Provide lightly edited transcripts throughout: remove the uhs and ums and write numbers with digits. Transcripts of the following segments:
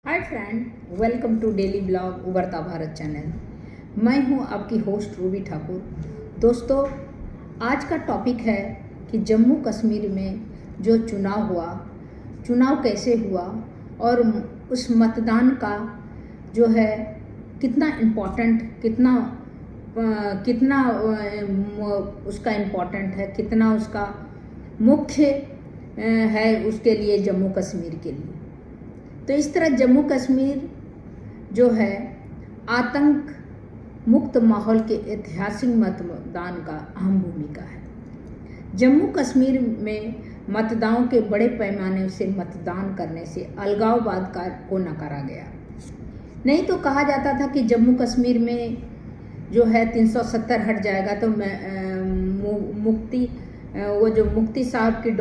Hi friend, welcome to daily blog उबरता भारत channel. मैं हूं आपकी होस्ट रूबी ठाकुर। दोस्तों, आज का टॉपिक है कि जम्मू कश्मीर में जो चुनाव हुआ, चुनाव कैसे हुआ और उस मतदान का जो है कितना इम्पोर्टेंट, कितना उसका इम्पोर्टेंट है, कितना उसका मुख्य है उसके लिए, जम्मू कश्मीर के लिए। तो इस तरह जम्मू कश्मीर जो है आतंक मुक्त माहौल के ऐतिहासिक मतदान का अहम भूमिका है। जम्मू कश्मीर में मतदाताओं के बड़े पैमाने से मतदान करने से अलगाववाद को नकारा गया। नहीं तो कहा जाता था कि जम्मू कश्मीर में जो है 370 हट जाएगा तो वो जो मुफ्ती साहब की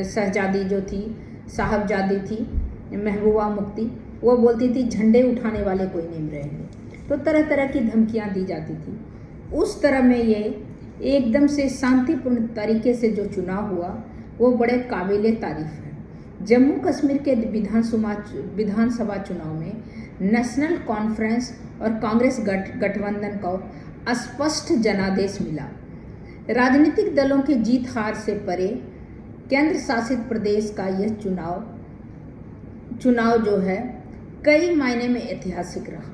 शहजादी जो थी, साहबजादी थी महबूबा मुफ्ती, वो बोलती थी झंडे उठाने वाले कोई नहीं रहेंगे। तो तरह तरह की धमकियां दी जाती थी। उस तरह में ये एकदम से शांतिपूर्ण तरीके से जो चुनाव हुआ वो बड़े काबिले तारीफ है। जम्मू कश्मीर के विधानसभा चुनाव में नेशनल कॉन्फ्रेंस और कांग्रेस गठबंधन को स्पष्ट जनादेश मिला। राजनीतिक दलों की जीत हार से परे केंद्र शासित प्रदेश का यह चुनाव जो है कई मायने में ऐतिहासिक रहा।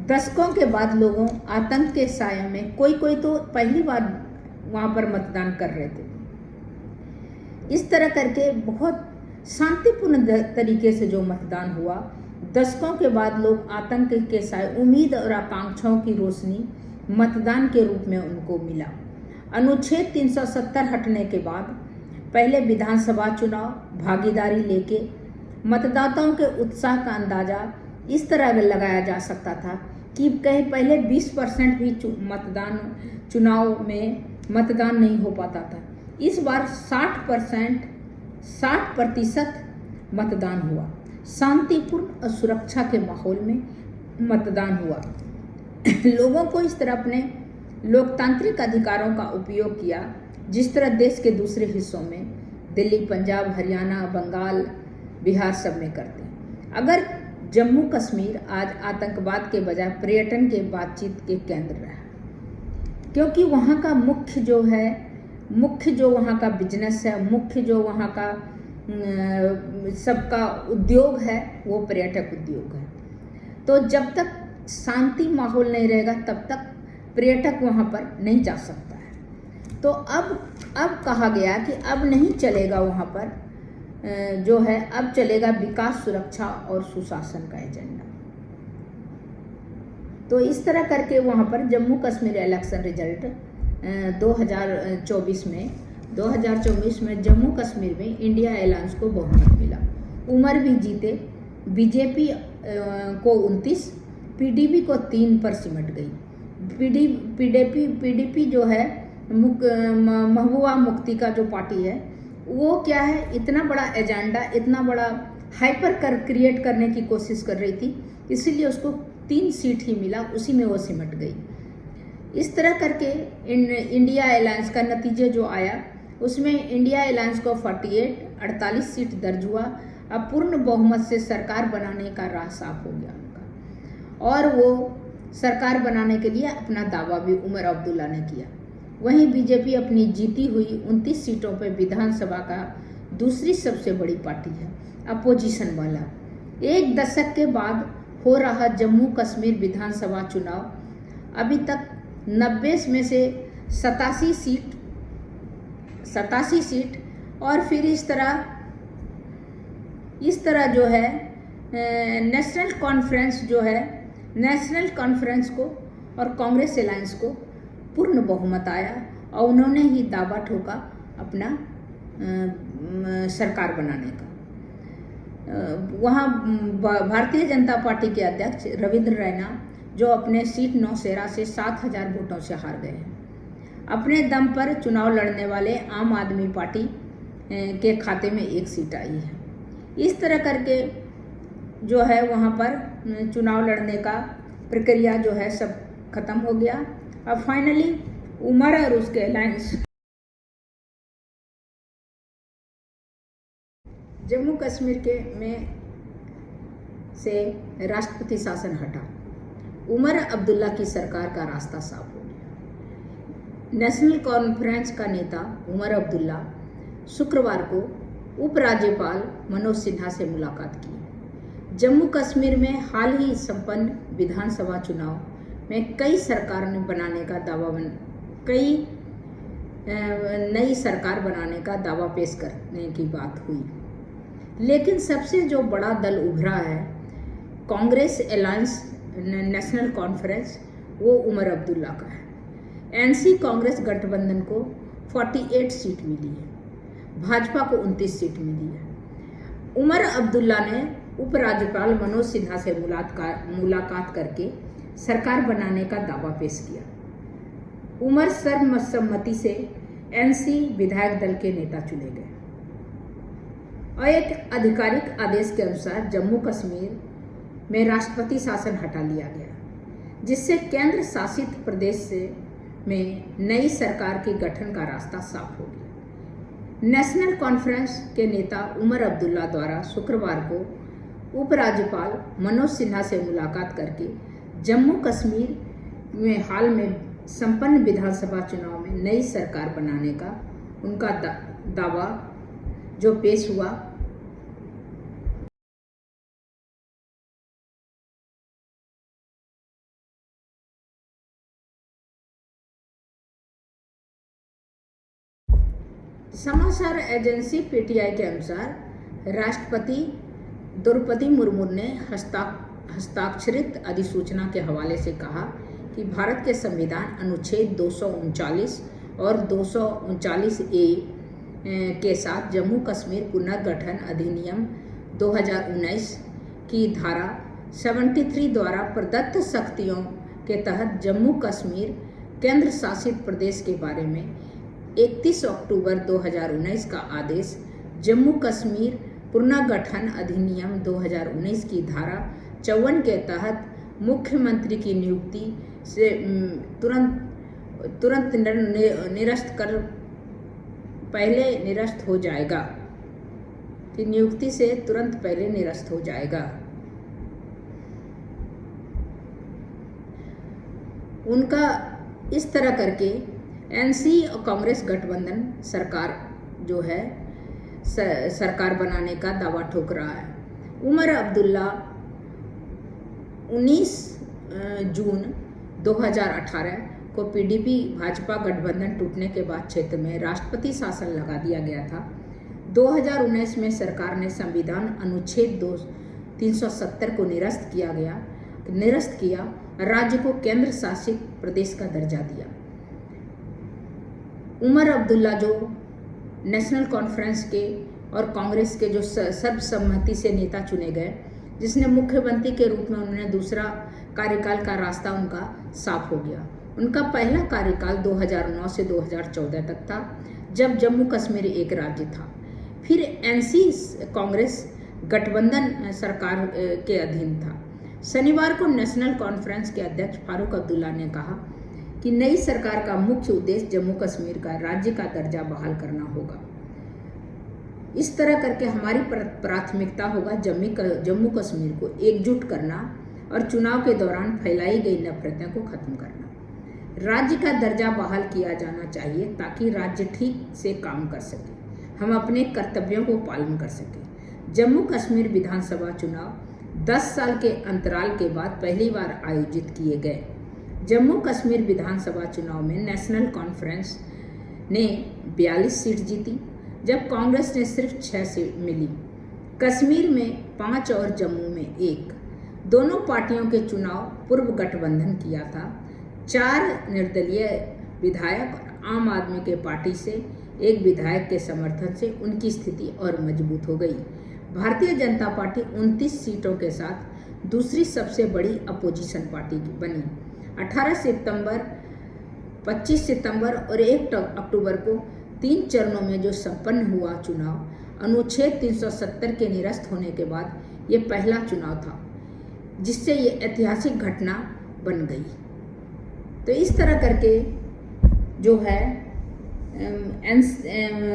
दशकों के बाद लोगों आतंक के साये में कोई तो पहली बार वहां पर मतदान कर रहे थे। इस तरह करके बहुत शांतिपूर्ण तरीके से जो मतदान हुआ, दशकों के बाद लोग आतंक के साये उम्मीद और आकांक्षाओं की रोशनी मतदान के रूप में उनको मिला। अनुच्छेद 370 हटने के बाद पहले विधानसभा चुनाव भागीदारी लेके मतदाताओं के उत्साह का अंदाजा इस तरह लगाया जा सकता था कि कहीं पहले 20% भी चुनाव में मतदान नहीं हो पाता था। इस बार 60% मतदान हुआ। शांतिपूर्ण और सुरक्षा के माहौल में मतदान हुआ। लोगों को इस तरह अपने लोकतांत्रिक अधिकारों का उपयोग किया जिस तरह देश के दूसरे हिस्सों में दिल्ली, पंजाब, हरियाणा, बंगाल, बिहार सब में करते हैं। अगर जम्मू कश्मीर आज आतंकवाद के बजाय पर्यटन के बातचीत के केंद्र रहा, क्योंकि वहाँ का मुख्य जो वहाँ का बिजनेस है, मुख्य जो वहाँ का सबका उद्योग है वो पर्यटक उद्योग है। तो जब तक शांति माहौल नहीं रहेगा तब तक पर्यटक वहाँ पर नहीं जा सकता है। तो अब कहा गया कि अब नहीं चलेगा वहाँ पर जो है, अब चलेगा विकास, सुरक्षा और सुशासन का एजेंडा। तो इस तरह करके वहाँ पर जम्मू कश्मीर इलेक्शन रिजल्ट 2024 में जम्मू कश्मीर में इंडिया अलायंस को बहुमत मिला। उमर भी जीते। बीजेपी को 29, पीडीपी को 3 पर सिमट गई। पीडीपी जो है महबूबा मुफ्ती का जो पार्टी है, वो क्या है, इतना बड़ा एजेंडा, इतना बड़ा हाइपर क्रिएट करने की कोशिश कर रही थी, इसीलिए उसको 3 सीट ही मिला, उसी में वो सिमट गई। इस तरह करके इंडिया अलायंस का नतीजे जो आया उसमें इंडिया अलायंस को 48 सीट दर्ज हुआ। अब पूर्ण बहुमत से सरकार बनाने का राह साफ हो गया उनका, और वो सरकार बनाने के लिए अपना दावा भी उमर अब्दुल्ला ने किया। वहीं बीजेपी अपनी जीती हुई 29 सीटों पर विधानसभा का दूसरी सबसे बड़ी पार्टी है, अपोजिशन वाला। एक दशक के बाद हो रहा जम्मू कश्मीर विधानसभा चुनाव अभी तक 90 में से 87 सीट और फिर इस तरह जो है नेशनल कॉन्फ्रेंस को और कांग्रेस अलायंस को पूर्ण बहुमत आया और उन्होंने ही दावा ठोका अपना सरकार बनाने का। वहाँ भारतीय जनता पार्टी के अध्यक्ष रविंद्र रैना जो अपने सीट नौशेरा से 7000 वोटों से हार गए हैं, अपने दम पर चुनाव लड़ने वाले आम आदमी पार्टी के खाते में 1 सीट आई है। इस तरह करके जो है वहाँ पर चुनाव लड़ने का प्रक्रिया जो है सब खत्म हो गया। अब फाइनली उमर और उसके अलायंस जम्मू कश्मीर में से राष्ट्रपति शासन हटा। उमर अब्दुल्ला की सरकार का रास्ता साफ हो गया। नेशनल कॉन्फ्रेंस का नेता उमर अब्दुल्ला शुक्रवार को उपराज्यपाल मनोज सिन्हा से मुलाकात की। जम्मू कश्मीर में हाल ही संपन्न विधानसभा चुनाव में नई सरकार बनाने का दावा पेश करने की बात हुई, लेकिन सबसे जो बड़ा दल उभरा है कांग्रेस अलायंस नेशनल कॉन्फ्रेंस, वो उमर अब्दुल्ला का है। एनसी कांग्रेस गठबंधन को 48 सीट मिली है, भाजपा को 29 सीट मिली है। उमर अब्दुल्ला ने उपराज्यपाल मनोज सिन्हा से मुलाकात करके सरकार बनाने का दावा पेश किया। उमर सर्वसम्मति से एनसी विधायक दल के नेता चुने गए और एक आधिकारिक आदेश के अनुसार जम्मू कश्मीर में राष्ट्रपति शासन हटा लिया गया, जिससे केंद्र शासित प्रदेश में नई सरकार के गठन का रास्ता साफ हो गया। नेशनल कॉन्फ्रेंस के नेता उमर अब्दुल्ला द्वारा शुक्रवार को उपराज्यपाल मनोज सिन्हा से मुलाकात करके जम्मू कश्मीर में हाल में संपन्न विधानसभा चुनाव में नई सरकार बनाने का उनका दावा जो पेश हुआ, समाचार एजेंसी पीटीआई के अनुसार राष्ट्रपति द्रौपदी मुर्मू ने हस्ताक्षरित अधिसूचना के हवाले से कहा कि भारत के संविधान अनुच्छेद 239 और 239A के साथ जम्मू कश्मीर पुनर्गठन अधिनियम 2019 की धारा 73 द्वारा प्रदत्त शक्तियों के तहत जम्मू कश्मीर केंद्र शासित प्रदेश के बारे में 31 अक्टूबर 2019 का आदेश जम्मू कश्मीर पुनर्गठन अधिनियम 2019 की धारा 54 के तहत मुख्यमंत्री की नियुक्ति से तुरंत निरस्त हो जाएगा कि नियुक्ति से तुरंत पहले निरस्त हो जाएगा। उनका इस तरह करके एनसी और कांग्रेस गठबंधन सरकार जो है सरकार बनाने का दावा ठोक रहा है। उमर अब्दुल्ला 19 जून 2018 को पीडीपी भाजपा गठबंधन टूटने के बाद क्षेत्र में राष्ट्रपति शासन लगा दिया गया था। 2019 में सरकार ने संविधान अनुच्छेद 370 को निरस्त किया, राज्य को केंद्र शासित प्रदेश का दर्जा दिया। उमर अब्दुल्ला जो नेशनल कॉन्फ्रेंस के और कांग्रेस के जो सर्वसम्मति से नेता चुने गए, जिसने मुख्यमंत्री के रूप में उन्होंने दूसरा कार्यकाल का रास्ता उनका साफ हो गया। उनका पहला कार्यकाल 2009 से 2014 तक था, जब जम्मू कश्मीर एक राज्य था। फिर एनसी कांग्रेस गठबंधन सरकार के अधीन था। शनिवार को नेशनल कॉन्फ्रेंस के अध्यक्ष फारूक अब्दुल्ला ने कहा कि नई सरकार का मुख्य उद्देश्य जम्मू कश्मीर का राज्य का दर्जा बहाल करना होगा। इस तरह करके हमारी प्राथमिकता होगा जम्मू कश्मीर को एकजुट करना और चुनाव के दौरान फैलाई गई नफरतें को खत्म करना। राज्य का दर्जा बहाल किया जाना चाहिए ताकि राज्य ठीक से काम कर सके, हम अपने कर्तव्यों को पालन कर सके। जम्मू कश्मीर विधानसभा चुनाव 10 साल के अंतराल के बाद पहली बार आयोजित किए गए। जम्मू कश्मीर विधानसभा चुनाव में नेशनल कॉन्फ्रेंस ने 42 सीट जीती, जब कांग्रेस ने सिर्फ 6 सीट मिली। कश्मीर में 5 और जम्मू में 1। दोनों पार्टियों के चुनाव पूर्व गठबंधन किया था। 4 निर्दलीय विधायक और आम आदमी के पार्टी से 1 विधायक के समर्थन से उनकी स्थिति और मजबूत हो गई। भारतीय जनता पार्टी 29 सीटों के साथ दूसरी सबसे बड़ी अपोजिशन पार्टी बनी। 18 सितंबर, 25 सितंबर और 1 अक्टूबर को 3 चरणों में जो संपन्न हुआ चुनाव अनुच्छेद 370 के निरस्त होने के बाद ये पहला चुनाव था, जिससे ये ऐतिहासिक घटना बन गई। तो इस तरह करके जो है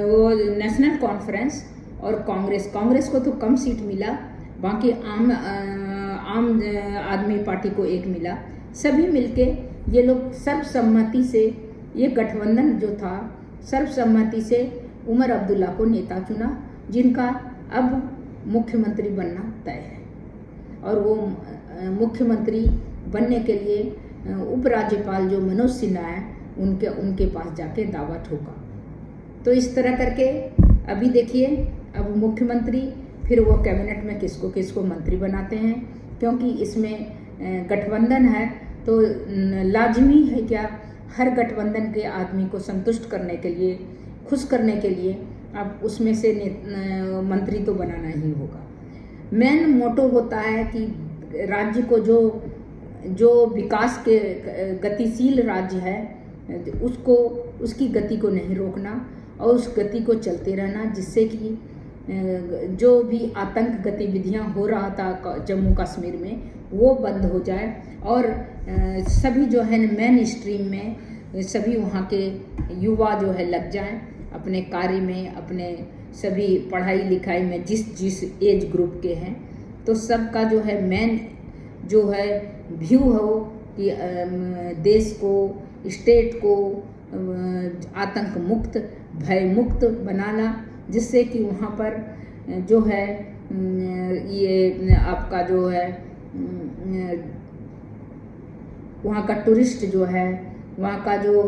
वो नेशनल कॉन्फ्रेंस और कांग्रेस को तो कम सीट मिला, बाकी आम आदमी पार्टी को 1 मिला। सभी मिलके ये लोग सर्वसम्मति से, ये गठबंधन जो था सर्वसम्मति से उमर अब्दुल्ला को नेता चुना, जिनका अब मुख्यमंत्री बनना तय है। और वो मुख्यमंत्री बनने के लिए उपराज्यपाल जो मनोज सिन्हा है उनके पास जाके दावा ठोका। तो इस तरह करके अभी देखिए, अब मुख्यमंत्री फिर वो कैबिनेट में किसको किसको मंत्री बनाते हैं, क्योंकि इसमें गठबंधन है तो लाजमी है क्या, हर गठबंधन के आदमी को संतुष्ट करने के लिए, खुश करने के लिए अब उसमें से मंत्री तो बनाना ही होगा। मेन मोटो होता है कि राज्य को जो विकास के गतिशील राज्य है उसकी गति को नहीं रोकना और उस गति को चलते रहना, जिससे कि जो भी आतंक गतिविधियां हो रहा था जम्मू कश्मीर में वो बंद हो जाए और सभी जो है मेन स्ट्रीम में सभी वहाँ के युवा जो है लग जाएं अपने कार्य में, अपने सभी पढ़ाई लिखाई में जिस एज ग्रुप के हैं, तो सबका जो है मेन जो है व्यू हो कि देश को, स्टेट को आतंक मुक्त, भय मुक्त बनाना, जिससे कि वहाँ पर जो है ये आपका जो है वहाँ का टूरिस्ट जो है, वहाँ का जो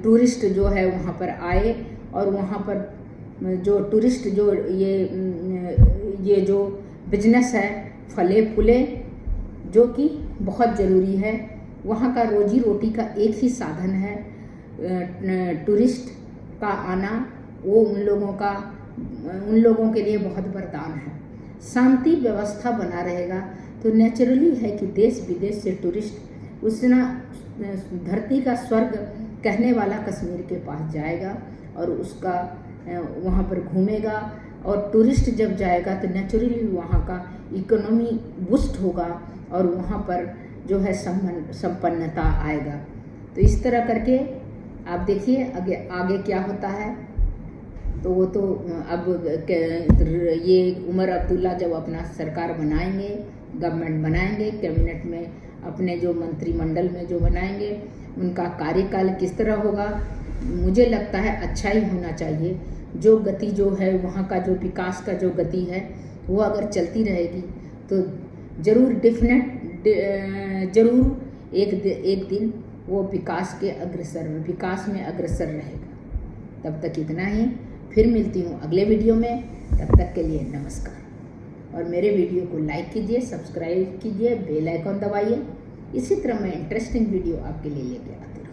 टूरिस्ट जो है वहाँ पर आए और वहाँ पर जो टूरिस्ट जो ये जो बिजनेस है फले फूले, जो कि बहुत ज़रूरी है। वहाँ का रोजी रोटी का एक ही साधन है टूरिस्ट का आना, वो उन लोगों के लिए बहुत वरदान है। शांति व्यवस्था बना रहेगा तो नेचुरली है कि देश विदेश से टूरिस्ट उस धरती का स्वर्ग कहने वाला कश्मीर के पास जाएगा और उसका वहाँ पर घूमेगा, और टूरिस्ट जब जाएगा तो नेचुरली वहाँ का इकोनॉमी बूस्ट होगा और वहाँ पर जो है संपन्नता आएगा। तो इस तरह करके आप देखिए आगे क्या होता है। तो वो तो अब ये उमर अब्दुल्ला जब अपना सरकार बनाएंगे, गवर्नमेंट बनाएंगे, कैबिनेट में अपने जो मंत्रिमंडल में जो बनाएंगे, उनका कार्यकाल किस तरह होगा, मुझे लगता है अच्छा ही होना चाहिए। जो गति जो है वहाँ का जो विकास का जो गति है वो अगर चलती रहेगी तो ज़रूर एक दिन वो विकास में अग्रसर रहेगा। तब तक इतना ही, फिर मिलती हूँ अगले वीडियो में। तब तक के लिए नमस्कार। और मेरे वीडियो को लाइक कीजिए, सब्सक्राइब कीजिए, बेल आइकॉन दबाइए। इसी तरह मैं इंटरेस्टिंग वीडियो आपके लिए लेके आती हूँ।